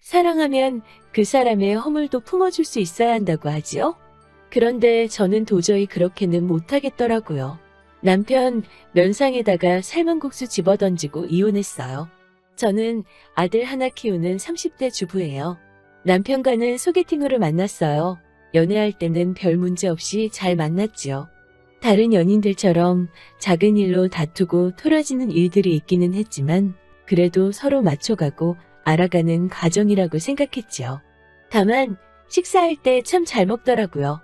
사랑하면 그 사람의 허물도 품어줄 수 있어야 한다고 하지요? 그런데 저는 도저히 그렇게는 못하겠더라고요. 남편 면상에다가 삶은 국수 집어던지고 이혼했어요. 저는 아들 하나 키우는 30대 주부예요. 남편과는 소개팅으로 만났어요. 연애할 때는 별 문제 없이 잘 만났지요. 다른 연인들처럼 작은 일로 다투고 토라지는 일들이 있기는 했지만 그래도 서로 맞춰가고 알아가는 과정이라고 생각했지요. 다만 식사할 때 참 잘 먹더라고요.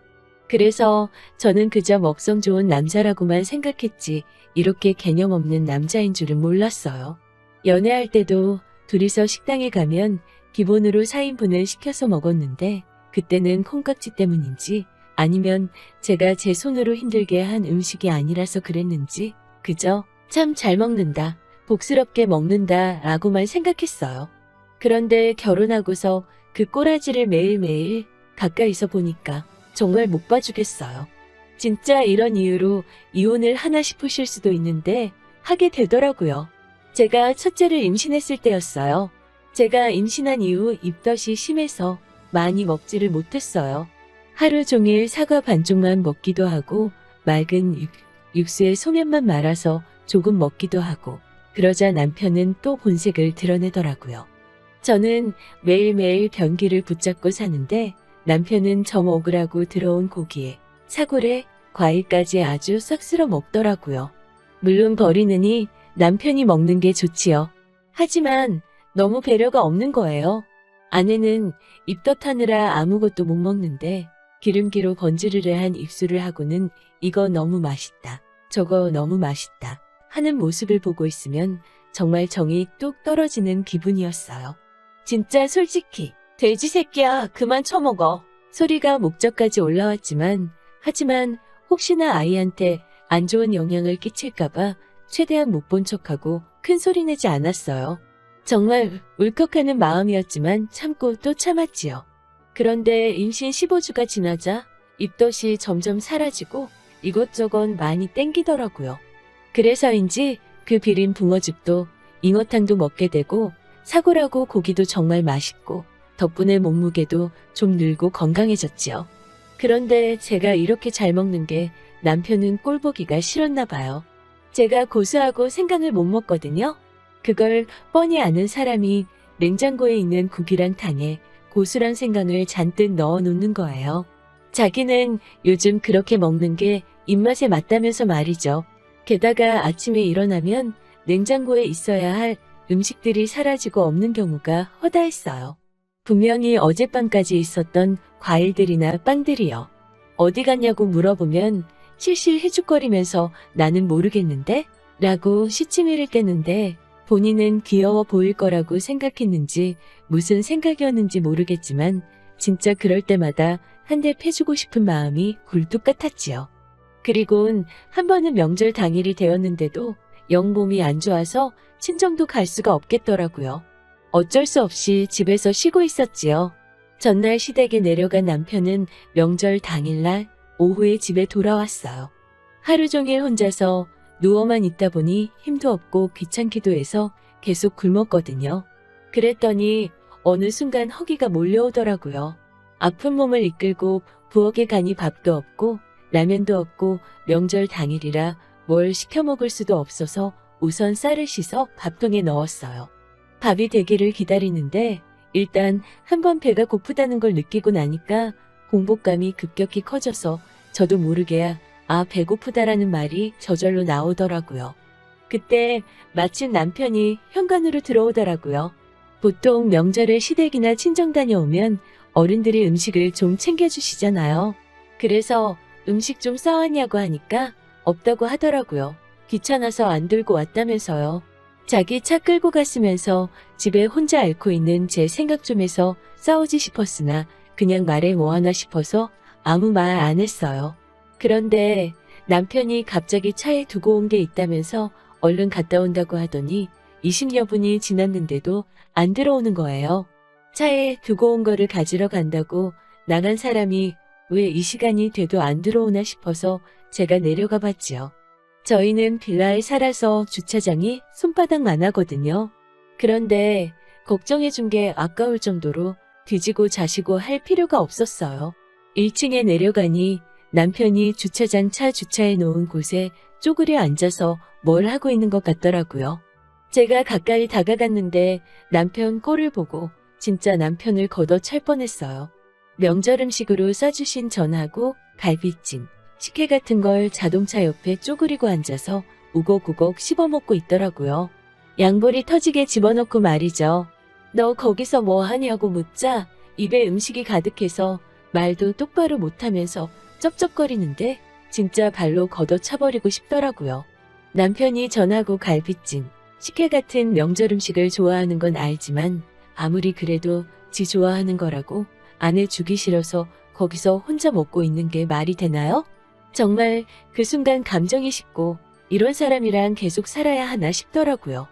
그래서 저는 그저 먹성 좋은 남자라고만 생각했지 이렇게 개념 없는 남자인 줄은 몰랐어요. 연애할 때도 둘이서 식당에 가면 기본으로 4인분을 시켜서 먹었는데 그때는 콩깍지 때문인지 아니면 제가 제 손으로 힘들게 한 음식이 아니라서 그랬는지 그저 참 잘 먹는다, 복스럽게 먹는다 라고만 생각했어요. 그런데 결혼하고서 그 꼬라지를 매일매일 가까이서 보니까 정말 못 봐주겠어요. 진짜 이런 이유로 이혼을 하나 싶으실 수도 있는데 하게 되더라고요. 제가 첫째를 임신했을 때였어요. 제가 임신한 이후 입덧이 심해서 많이 먹지를 못했어요. 하루 종일 사과 반쪽만 먹기도 하고 맑은 육수에 소면만 말아서 조금 먹기도 하고 그러자 남편은 또 본색을 드러내더라고요. 저는 매일매일 변기를 붙잡고 사는데 남편은 저 먹으라고 들어온 고기에 사골에 과일까지 아주 싹 쓸어 먹더라고요. 물론 버리느니 남편이 먹는 게 좋지요. 하지만 너무 배려가 없는 거예요. 아내는 입덧하느라 아무것도 못 먹는데 기름기로 번지르르한 입술을 하고는 이거 너무 맛있다, 저거 너무 맛있다 하는 모습을 보고 있으면 정말 정이 뚝 떨어지는 기분이었어요. 진짜 솔직히 돼지 새끼야 그만 처먹어 소리가 목젖까지 올라왔지만 하지만 혹시나 아이한테 안 좋은 영향을 끼칠까봐 최대한 못 본 척하고 큰 소리 내지 않았어요. 정말 울컥하는 마음이었지만 참고 또 참았지요. 그런데 임신 15주가 지나자 입덧이 점점 사라지고 이것저것 많이 땡기더라고요. 그래서인지 그 비린 붕어죽도 잉어탕도 먹게 되고 사골하고 고기도 정말 맛있고 덕분에 몸무게도 좀 늘고 건강해졌지요. 그런데 제가 이렇게 잘 먹는 게 남편은 꼴보기가 싫었나 봐요. 제가 고수하고 생강을 못 먹거든요. 그걸 뻔히 아는 사람이 냉장고에 있는 국이랑 탕에 고수랑 생강을 잔뜩 넣어 놓는 거예요. 자기는 요즘 그렇게 먹는 게 입맛에 맞다면서 말이죠. 게다가 아침에 일어나면 냉장고에 있어야 할 음식들이 사라지고 없는 경우가 허다했어요. 분명히 어젯밤까지 있었던 과일들이나 빵들이요. 어디 갔냐고 물어보면 실실 해죽거리면서 나는 모르겠는데? 라고 시치미를 떼는데 본인은 귀여워 보일 거라고 생각했는지 무슨 생각이었는지 모르겠지만 진짜 그럴 때마다 한 대 패주고 싶은 마음이 굴뚝 같았지요. 그리곤 한 번은 명절 당일이 되었는데도 영 몸이 안 좋아서 친정도 갈 수가 없겠더라고요. 어쩔 수 없이 집에서 쉬고 있었지요. 전날 시댁에 내려간 남편은 명절 당일날 오후에 집에 돌아왔어요. 하루 종일 혼자서 누워만 있다 보니 힘도 없고 귀찮기도 해서 계속 굶었거든요. 그랬더니 어느 순간 허기가 몰려오더라고요. 아픈 몸을 이끌고 부엌에 가니 밥도 없고 라면도 없고 명절 당일이라 뭘 시켜 먹을 수도 없어서 우선 쌀을 씻어 밥통에 넣었어요. 밥이 되기를 기다리는데 일단 한번 배가 고프다는 걸 느끼고 나니까 공복감이 급격히 커져서 저도 모르게 아 배고프다라는 말이 저절로 나오더라고요. 그때 마침 남편이 현관으로 들어오더라고요. 보통 명절에 시댁이나 친정 다녀오면 어른들이 음식을 좀 챙겨주시잖아요. 그래서 음식 좀 싸왔냐고 하니까 없다고 하더라고요. 귀찮아서 안 들고 왔다면서요. 자기 차 끌고 갔으면서 집에 혼자 앓고 있는 제 생각 좀 해서 싸우지 싶었으나 그냥 말해 뭐하나 싶어서 아무 말 안 했어요. 그런데 남편이 갑자기 차에 두고 온 게 있다면서 얼른 갔다 온다고 하더니 20여 분이 지났는데도 안 들어오는 거예요. 차에 두고 온 거를 가지러 간다고 나간 사람이 왜 이 시간이 돼도 안 들어오나 싶어서 제가 내려가 봤지요. 저희는 빌라에 살아서 주차장이 손바닥만 하거든요. 그런데 걱정해준 게 아까울 정도로 뒤지고 자시고 할 필요가 없었어요. 1층에 내려가니 남편이 주차장 차 주차해 놓은 곳에 쪼그려 앉아서 뭘 하고 있는 것 같더라고요. 제가 가까이 다가갔는데 남편 꼴을 보고 진짜 남편을 걷어찰 뻔했어요. 명절 음식으로 싸주신 전하고 갈비찜, 식혜 같은 걸 자동차 옆에 쪼그리고 앉아서 우걱우걱 씹어먹고 있더라고요. 양볼이 터지게 집어넣고 말이죠. 너 거기서 뭐 하냐고 묻자 입에 음식이 가득해서 말도 똑바로 못하면서 쩝쩝거리는데 진짜 발로 걷어차버리고 싶더라고요. 남편이 전하고 갈비찜, 식혜 같은 명절 음식을 좋아하는 건 알지만 아무리 그래도 지 좋아하는 거라고 아내 주기 싫어서 거기서 혼자 먹고 있는 게 말이 되나요? 정말 그 순간 감정이 식고 이런 사람이랑 계속 살아야 하나 싶더라고요.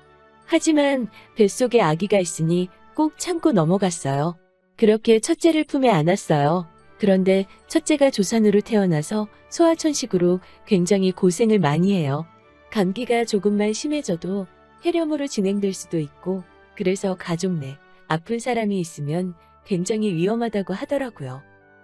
하지만 뱃속에 아기가 있으니 꼭 참고 넘어갔어요. 그렇게 첫째를 품에 안았어요. 그런데 첫째가 조산으로 태어나서 소아천식으로 굉장히 고생을 많이 해요. 감기가 조금만 심해져도 폐렴으로 진행될 수도 있고 그래서 가족 내 아픈 사람이 있으면 굉장히 위험하다고 하더라고요.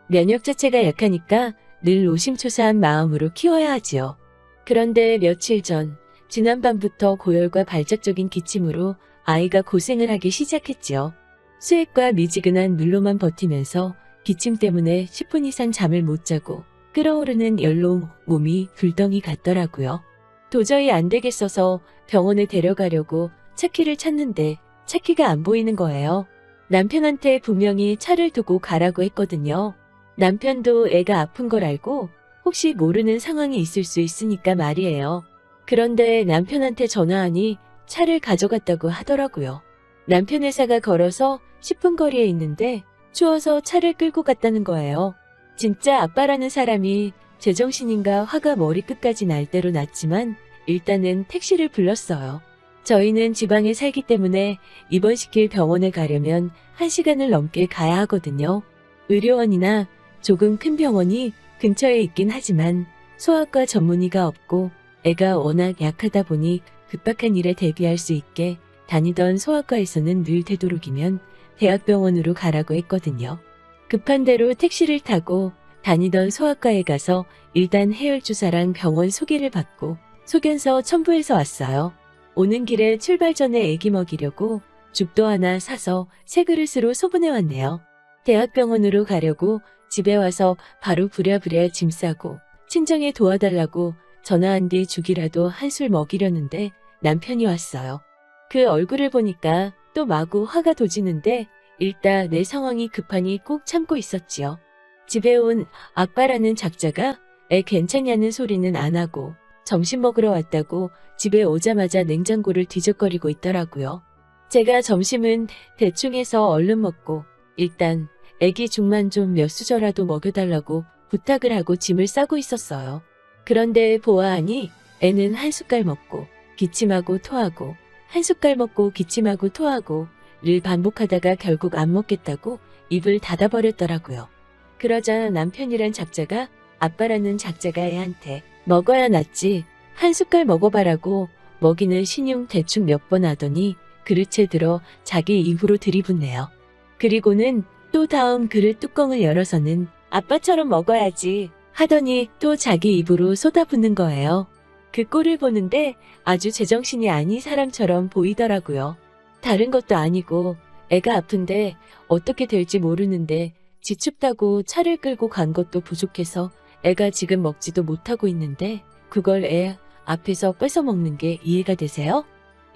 면역 자체가 약하니까 늘 노심초사한 마음으로 키워야 하지요. 그런데 며칠 전 지난밤부터 고열과 발작적인 기침으로 아이가 고생을 하기 시작했지요. 수액과 미지근한 물로만 버티면서 기침 때문에 10분 이상 잠을 못 자고 끓어오르는 열로 몸이 불덩이 같더라고요. 도저히 안 되겠어서 병원에 데려가려고 차키를 찾는데 차키가 안 보이는 거예요. 남편한테 분명히 차를 두고 가라고 했거든요. 남편도 애가 아픈 걸 알고 혹시 모르는 상황이 있을 수 있으니까 말이에요. 그런데 남편한테 전화하니 차를 가져갔다고 하더라고요. 남편 회사가 걸어서 10분 거리에 있는데 추워서 차를 끌고 갔다는 거예요. 진짜 아빠라는 사람이 제정신인가 화가 머리끝까지 날 대로 났지만 일단은 택시를 불렀어요. 저희는 지방에 살기 때문에 입원시킬 병원에 가려면 1시간을 넘게 가야 하거든요. 의료원이나 조금 큰 병원이 근처에 있긴 하지만 소아과 전문의가 없고 애가 워낙 약하다 보니 급박한 일에 대비할 수 있게 다니던 소아과에서는 늘 되도록이면 대학병원으로 가라고 했거든요. 급한 대로 택시를 타고 다니던 소아과에 가서 일단 해열주사랑 병원 소개를 받고 소견서 첨부해서 왔어요. 오는 길에 출발 전에 애기 먹이려고 죽도 하나 사서 새 그릇으로 소분해 왔네요. 대학병원으로 가려고 집에 와서 바로 부랴부랴 짐 싸고 친정에 도와달라고 전화한 뒤 죽이라도 한술 먹이려는데 남편이 왔어요. 그 얼굴을 보니까 또 마구 화가 도지는데 일단 내 상황이 급하니 꼭 참고 있었지요. 집에 온 아빠라는 작자가 애 괜찮냐는 소리는 안 하고 점심 먹으러 왔다고 집에 오자마자 냉장고를 뒤적거리고 있더라고요. 제가 점심은 대충 해서 얼른 먹고 일단 애기 죽만 좀 몇 수저라도 먹여달라고 부탁을 하고 짐을 싸고 있었어요. 그런데 보아하니 애는 한 숟갈 먹고 기침하고 토하고 한 숟갈 먹고 기침하고 토하고 를 반복하다가 결국 안 먹겠다고 입을 닫아버렸더라고요. 그러자 남편이란 작자가 아빠라는 작자가 애한테 먹어야 낫지 한 숟갈 먹어봐라고 먹이는 신용 대충 몇 번 하더니 그릇에 들어 자기 입으로 들이붓네요. 그리고는 또 다음 그릇 뚜껑을 열어서는 아빠처럼 먹어야지 하더니 또 자기 입으로 쏟아붓는 거예요. 그 꼴을 보는데 아주 제정신이 아닌 사람처럼 보이더라고요. 다른 것도 아니고 애가 아픈데 어떻게 될지 모르는데 지 춥다고 차를 끌고 간 것도 부족해서 애가 지금 먹지도 못하고 있는데 그걸 애 앞에서 뺏어 먹는 게 이해가 되세요?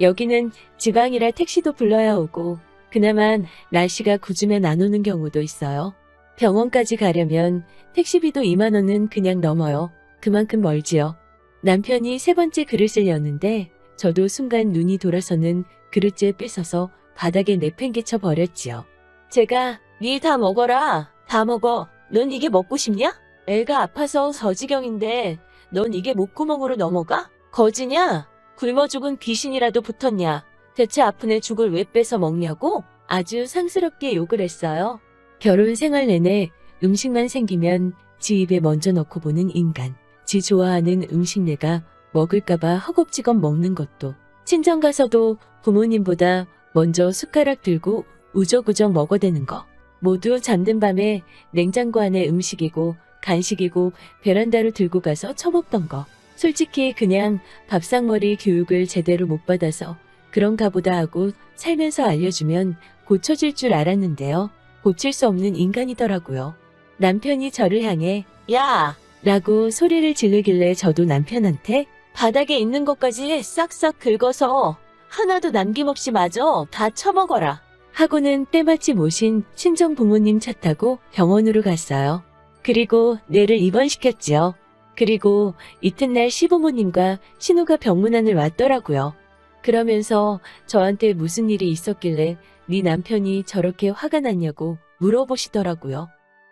여기는 지방이라 택시도 불러야 오고 그나마 날씨가 궂으면 안 오는 경우도 있어요. 병원까지 가려면 택시비도 2만 원은 그냥 넘어요. 그만큼 멀지요. 남편이 세 번째 그릇을 여는데 저도 순간 눈이 돌아서는 그릇째 뺏어서 바닥에 내팽개쳐 버렸지요. 제가 니 다 먹어라. 다 먹어. 넌 이게 먹고 싶냐? 애가 아파서 저지경인데 넌 이게 목구멍으로 넘어가? 거지냐? 굶어 죽은 귀신이라도 붙었냐? 대체 아픈 애 죽을 왜 뺏어 먹냐고? 아주 상스럽게 욕을 했어요. 결혼 생활 내내 음식만 생기면 지 입에 먼저 넣고 보는 인간. 지 좋아하는 음식 내가 먹을까봐 허겁지겁 먹는 것도 친정 가서도 부모님보다 먼저 숟가락 들고 우적우적 먹어대는 거. 모두 잠든 밤에 냉장고 안에 음식이고 간식이고 베란다로 들고 가서 처먹던 거. 솔직히 그냥 밥상머리 교육을 제대로 못 받아서 그런가 보다 하고 살면서 알려주면 고쳐질 줄 알았는데요. 고칠 수 없는 인간이더라고요. 남편이 저를 향해 야! 라고 소리를 지르길래 저도 남편한테 바닥에 있는 것까지 싹싹 긁어서 하나도 남김없이 마저 다 처먹어라. 하고는 때마침 오신 친정 부모님 차 타고 병원으로 갔어요. 그리고 뇌를 입원시켰지요. 그리고 이튿날 시부모님과 신우가 병문안을 왔더라고요. 그러면서 저한테 무슨 일이 있었길래 네 남편이 저렇게 화가 났냐고 물어보시더라고요.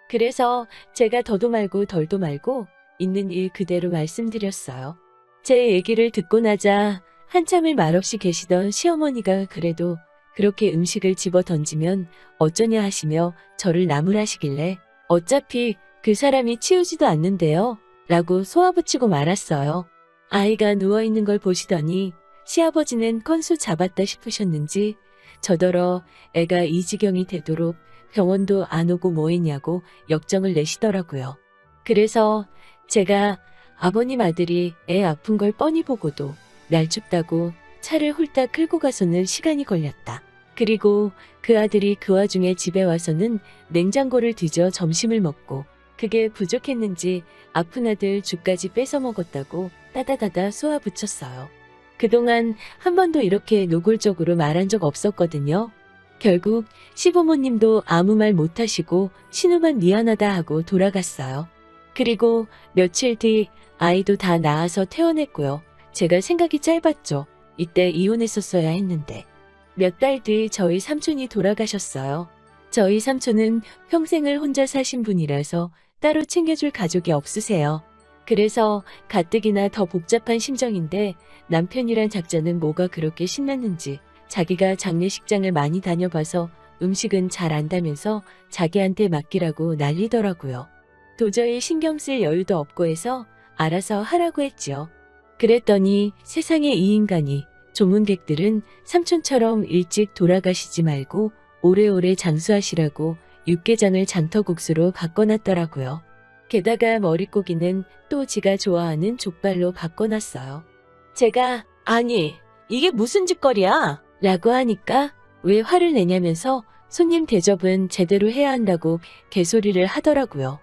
그래서 제가 더도 말고 덜도 말고 있는 일 그대로 말씀드렸어요. 제 얘기를 듣고 나자 한참을 말없이 계시던 시어머니가 그래도 그렇게 음식을 집어 던지면 어쩌냐 하시며 저를 나무라시길래 어차피 그 사람이 치우지도 않는데요. 라고 쏘아붙이고 말았어요. 아이가 누워있는 걸 보시더니 시아버지는 건수 잡았다 싶으셨는지 저더러 애가 이 지경이 되도록 병원도 안 오고 뭐 했냐고 역정을 내시더라고요. 그래서 제가 아버님 아들이 애 아픈 걸 뻔히 보고도 날 춥다고 차를 홀딱 끌고 가서는 시간이 걸렸다. 그리고 그 아들이 그 와중에 집에 와서는 냉장고를 뒤져 점심을 먹고 그게 부족했는지 아픈 아들 죽까지 뺏어 먹었다고 따다다다 쏘아붙였어요. 그동안 한 번도 이렇게 노골적으로 말한 적 없었거든요. 결국 시부모님도 아무 말 못하시고 신우만 미안하다 하고 돌아갔어요. 그리고 며칠 뒤 아이도 다 낳아서 퇴원했고요. 제가 생각이 짧았죠. 이때 이혼했었어야 했는데. 몇 달 뒤 저희 삼촌이 돌아가셨어요. 저희 삼촌은 평생을 혼자 사신 분이라서 따로 챙겨줄 가족이 없으세요. 그래서 가뜩이나 더 복잡한 심정인데 남편이란 작자는 뭐가 그렇게 신났는지 자기가 장례식장을 많이 다녀봐서 음식은 잘 안다면서 자기한테 맡기라고 난리더라고요. 도저히 신경 쓸 여유도 없고 해서 알아서 하라고 했지요. 그랬더니 세상에 이 인간이 조문객들은 삼촌처럼 일찍 돌아가시지 말고 오래오래 장수하시라고 육개장을 장터국수로 바꿔놨더라고요. 게다가 머릿고기는 또 지가 좋아하는 족발로 바꿔놨어요. 제가 아니 이게 무슨 짓거리야? 라고 하니까 왜 화를 내냐면서 손님 대접은 제대로 해야 한다고 개소리를 하더라고요.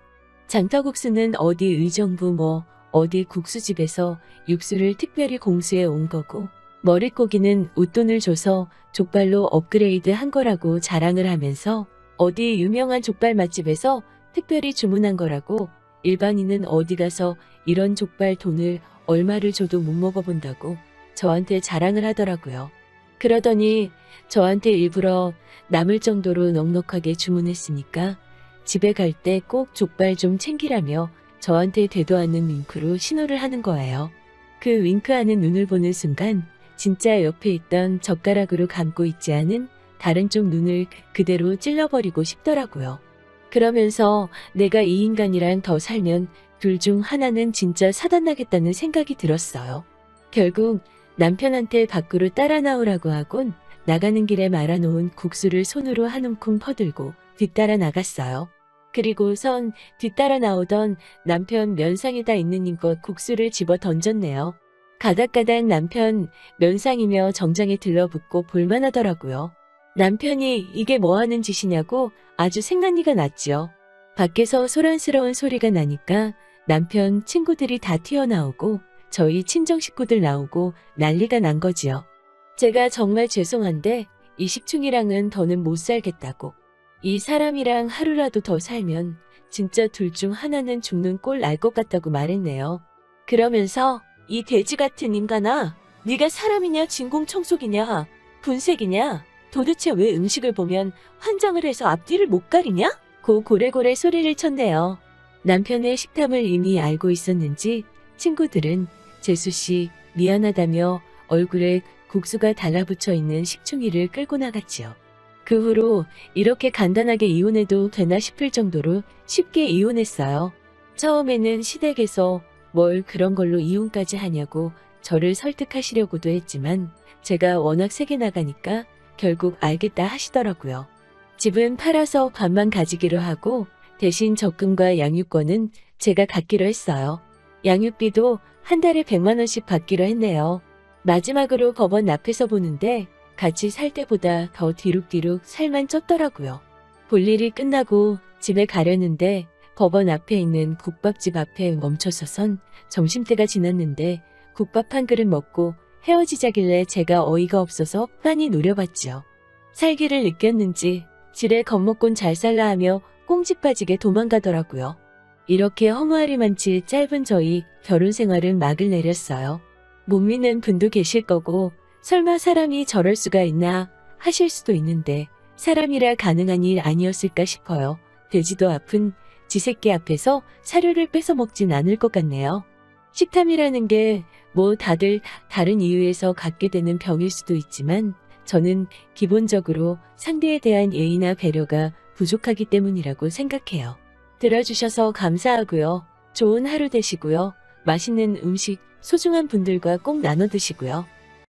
장터국수는 어디 의정부 뭐 어디 국수집에서 육수를 특별히 공수해 온 거고 머릿고기는 웃돈을 줘서 족발로 업그레이드 한 거라고 자랑을 하면서 어디 유명한 족발 맛집에서 특별히 주문한 거라고 일반인은 어디 가서 이런 족발 돈을 얼마를 줘도 못 먹어본다고 저한테 자랑을 하더라고요. 그러더니 저한테 일부러 남을 정도로 넉넉하게 주문했으니까 집에 갈 때 꼭 족발 좀 챙기라며 저한테 되도 않는 윙크로 신호를 하는 거예요. 그 윙크하는 눈을 보는 순간 진짜 옆에 있던 젓가락으로 감고 있지 않은 다른 쪽 눈을 그대로 찔러버리고 싶더라고요. 그러면서 내가 이 인간이랑 더 살면 둘 중 하나는 진짜 사단나겠다는 생각이 들었어요. 결국 남편한테 밖으로 따라 나오라고 하곤 나가는 길에 말아놓은 국수를 손으로 한 움큼 퍼들고 뒤따라 나갔어요. 그리고선 뒤따라 나오던 남편 면상에다 있는 힘껏 국수를 집어 던졌네요. 가닥가닥 남편 면상이며 정장에 들러붙고 볼만하더라고요. 남편이 이게 뭐하는 짓이냐고 아주 생난리가 났지요. 밖에서 소란스러운 소리가 나니까 남편 친구들이 다 튀어나오고 저희 친정 식구들 나오고 난리가 난 거지요. 제가 정말 죄송한데 이 식충이랑은 더는 못 살겠다고. 이 사람이랑 하루라도 더 살면 진짜 둘 중 하나는 죽는 꼴 날 것 같다고 말했네요. 그러면서 이 돼지 같은 인간아, 네가 사람이냐 진공청소기냐 분쇄기냐 도대체 왜 음식을 보면 환장을 해서 앞뒤를 못 가리냐? 고 고래고래 소리를 쳤네요. 남편의 식탐을 이미 알고 있었는지 친구들은 재수씨 미안하다며 얼굴에 국수가 달라붙어 있는 식충이를 끌고 나갔지요. 그 후로 이렇게 간단하게 이혼해도 되나 싶을 정도로 쉽게 이혼했어요. 처음에는 시댁에서 뭘 그런 걸로 이혼까지 하냐고 저를 설득하시려고도 했지만 제가 워낙 세게 나가니까 결국 알겠다 하시더라고요. 집은 팔아서 반만 가지기로 하고 대신 적금과 양육권은 제가 갖기로 했어요. 양육비도 한 달에 100만 원씩 받기로 했네요. 마지막으로 법원 앞에서 보는데 같이 살 때보다 더 뒤룩뒤룩 살만 쪘더라고요. 볼일이 끝나고 집에 가려는데 법원 앞에 있는 국밥집 앞에 멈춰서선 점심때가 지났는데 국밥 한 그릇 먹고 헤어지자길래 제가 어이가 없어서 빤히 노려봤죠. 살기를 느꼈는지 지레 겁먹곤 잘 살라 하며 꽁지 빠지게 도망가더라고요. 이렇게 허무하리만치 짧은 저희 결혼 생활은 막을 내렸어요. 못 믿는 분도 계실 거고 설마 사람이 저럴 수가 있나 하실 수도 있는데 사람이라 가능한 일 아니었을까 싶어요. 돼지도 아픈 지 새끼 앞에서 사료를 뺏어 먹진 않을 것 같네요. 식탐이라는 게 뭐 다들 다른 이유에서 갖게 되는 병일 수도 있지만 저는 기본적으로 상대에 대한 예의나 배려가 부족하기 때문이라고 생각해요. 들어주셔서 감사하고요. 좋은 하루 되시고요. 맛있는 음식 소중한 분들과 꼭 나눠 드시고요.